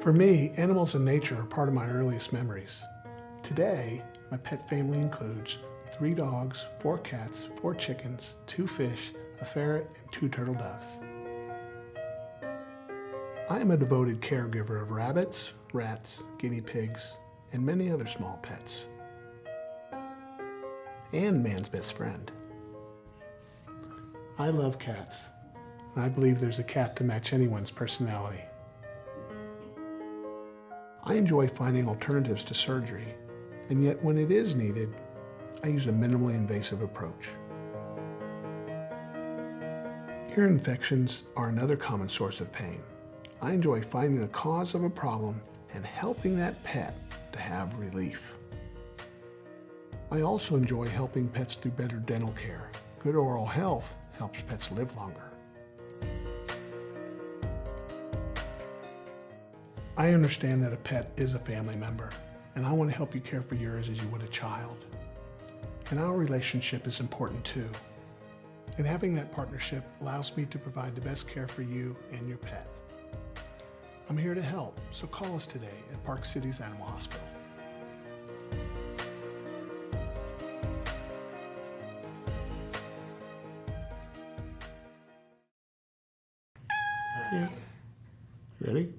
For me, animals and nature are part of my earliest memories. Today, my pet family includes 3 dogs, 4 cats, 4 chickens, 2 fish, a ferret, and 2 turtle doves. I am a devoted caregiver of rabbits, rats, guinea pigs, and many other small pets. And man's best friend. I love cats. I believe there's a cat to match anyone's personality. I enjoy finding alternatives to surgery, and yet when it is needed, I use a minimally invasive approach. Ear infections are another common source of pain. I enjoy finding the cause of a problem and helping that pet to have relief. I also enjoy helping pets do better dental care. Good oral health helps pets live longer. I understand that a pet is a family member, and I want to help you care for yours as you would a child. And our relationship is important too. And having that partnership allows me to provide the best care for you and your pet. I'm here to help, so call us today at Park Cities Animal Hospital. Ready?